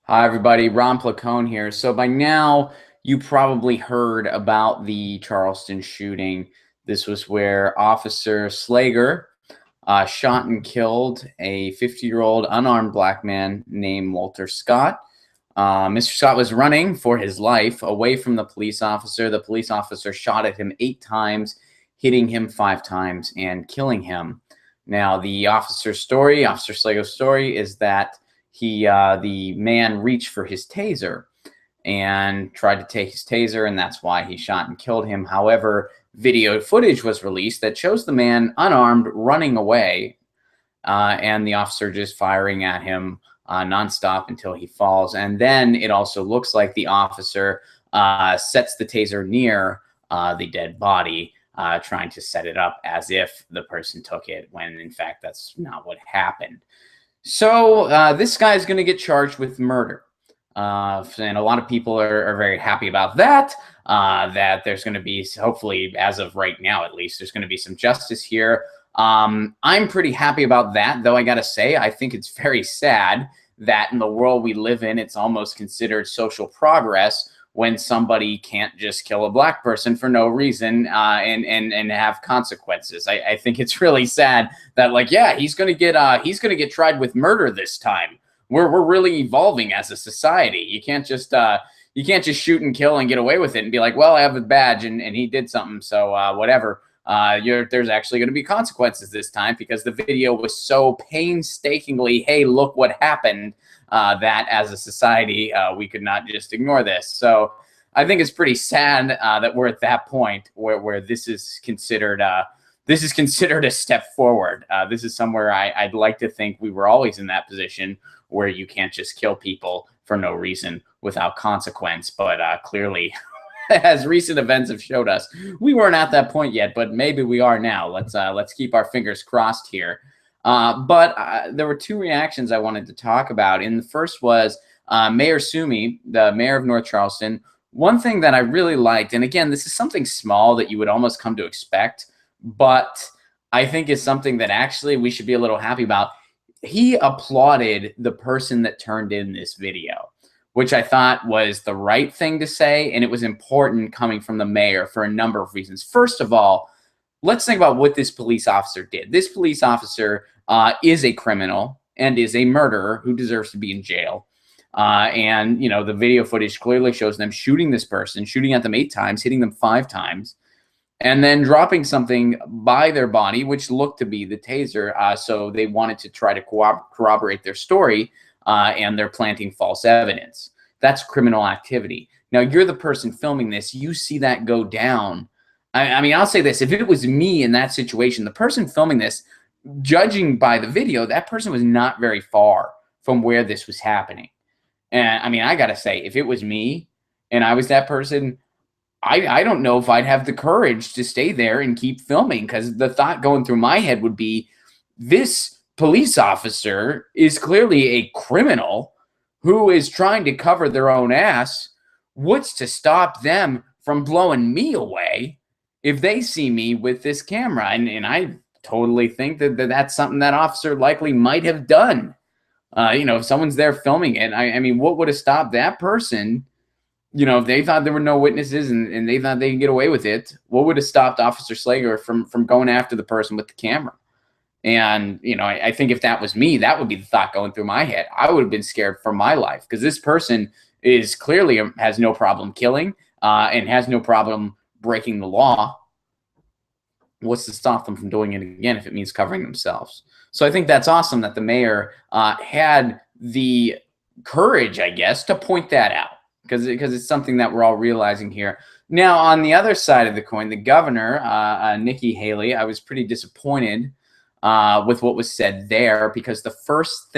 Hi, everybody. Ron Placone here. So by now, you probably heard about the Charleston shooting. This was where Officer Slager shot and killed a 50-year-old unarmed black man named Walter Scott. Mr. Scott was running for his life away from the police officer. The police officer shot at him 8 times, hitting him 5 times and killing him. Now, the officer's story, Officer Slager's story, is that the man reached for his taser and tried to take his taser, and that's why he shot and killed him. However, video footage was released that shows the man unarmed running away, and the officer just firing at him nonstop until he falls. And then it also looks like the officer sets the taser near the dead body, trying to set it up as if the person took it, when in fact that's not what happened. So this guy is going to get charged with murder. And a lot of people are very happy about that, that there's going to be, hopefully, as of right now at least, there's going to be some justice here. I'm pretty happy about that, though I got to say, I think it's very sad that in the world we live in, it's almost considered social progress when somebody can't just kill a black person for no reason and have consequences. I think it's really sad that, like, yeah, he's gonna get tried with murder this time. We're really evolving as a society. You can't just shoot and kill and get away with it and be like, well, I have a badge and he did something, so whatever. There's actually going to be consequences this time because the video was so painstakingly, hey, look what happened, that as a society, we could not just ignore this. So I think it's pretty sad that we're at that point where this is considered a step forward. This is somewhere I'd like to think we were always in that position where you can't just kill people for no reason without consequence. But clearly, as recent events have showed us, we weren't at that point yet, but maybe we are now. Let's keep our fingers crossed here. But there were two reactions I wanted to talk about. And the first was Mayor Sumi, the mayor of North Charleston. One thing that I really liked, and again, this is something small that you would almost come to expect, but I think is something that actually we should be a little happy about. He applauded the person that turned in this video, which I thought was the right thing to say, and it was important coming from the mayor for a number of reasons. First of all, let's think about what this police officer did. This police officer is a criminal and is a murderer who deserves to be in jail. And, you know, the video footage clearly shows them shooting this person, shooting at them 8 times, hitting them 5 times, and then dropping something by their body, which looked to be the taser. So they wanted to try to corroborate their story, and they're planting false evidence. That's criminal activity. Now, you're the person filming this. You see that go down. I mean, I'll say this. If it was me in that situation, the person filming this, judging by the video, that person was not very far from where this was happening. And, I mean, I got to say, if it was me and I was that person, I don't know if I'd have the courage to stay there and keep filming, because the thought going through my head would be, this police officer is clearly a criminal who is trying to cover their own ass. What's to stop them from blowing me away if they see me with this camera? And I totally think that that's something that officer likely might have done. You know, if someone's there filming it, I mean, what would have stopped that person? You know, if they thought there were no witnesses and they thought they could get away with it, what would have stopped Officer Slager from going after the person with the camera? And, you know, I think if that was me, that would be the thought going through my head. I would have been scared for my life, because this person is clearly has no problem killing and has no problem breaking the law. What's to stop them from doing it again if it means covering themselves? So I think that's awesome that the mayor had the courage, I guess, to point that out, because it's something that we're all realizing here. Now, on the other side of the coin, the governor, Nikki Haley, I was pretty disappointed with what was said there, because the first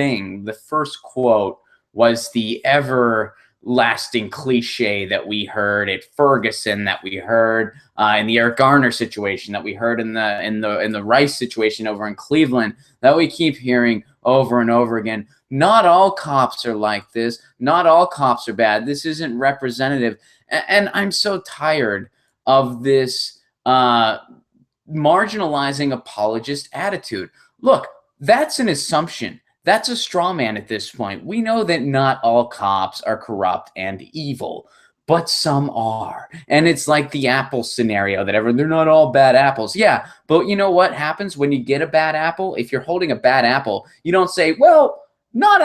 quote was the everlasting cliche that we heard at Ferguson, that we heard in the Eric Garner situation, that we heard in the Rice situation over in Cleveland, that we keep hearing over and over again. Not all cops are like this. Not all cops are bad. This isn't representative. And I'm so tired of this marginalizing apologist attitude. Look, that's an assumption. That's a straw man at this point. We know that not all cops are corrupt and evil, but some are. And it's like the apple scenario that they're not all bad apples. Yeah, but you know what happens when you get a bad apple? If you're holding a bad apple, you don't say, well, not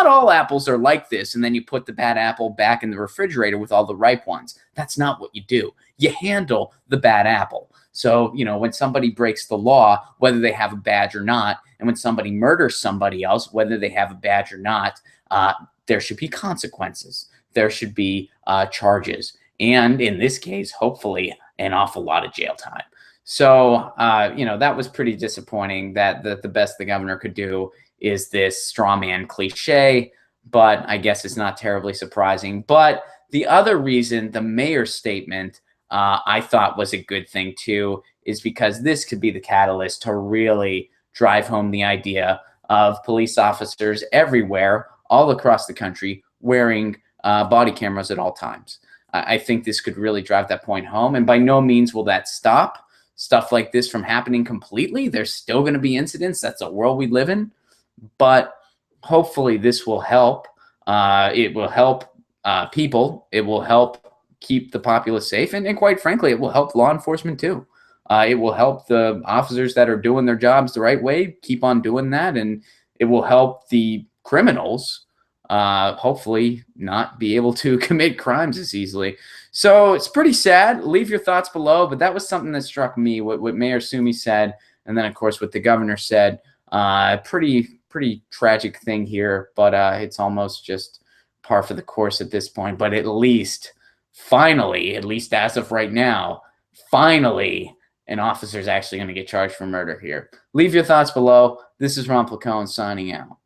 all apples are like this, and then you put the bad apple back in the refrigerator with all the ripe ones. That's not what you do. You handle the bad apple. So, when somebody breaks the law, whether they have a badge or not, and when somebody murders somebody else, whether they have a badge or not, there should be consequences. There should be charges. And in this case, hopefully, an awful lot of jail time. So, that was pretty disappointing that the best the governor could do is this straw man cliche, but I guess it's not terribly surprising. But the other reason the mayor's statement I thought was a good thing too is because this could be the catalyst to really drive home the idea of police officers everywhere, all across the country, wearing body cameras at all times. I think this could really drive that point home. And by no means will that stop stuff like this from happening completely. There's still going to be incidents. That's a world we live in. But hopefully this will help. It will help people. It will help keep the populace safe. And quite frankly, it will help law enforcement too. It will help the officers that are doing their jobs the right way keep on doing that. And it will help the criminals hopefully not be able to commit crimes as easily. So it's pretty sad. Leave your thoughts below. But that was something that struck me, what Mayor Sumi said. And then, of course, what the governor said. Pretty tragic thing here, but it's almost just par for the course at this point. But at least, finally, at least as of right now, finally, an officer is actually going to get charged for murder here. Leave your thoughts below. This is Ron Placone signing out.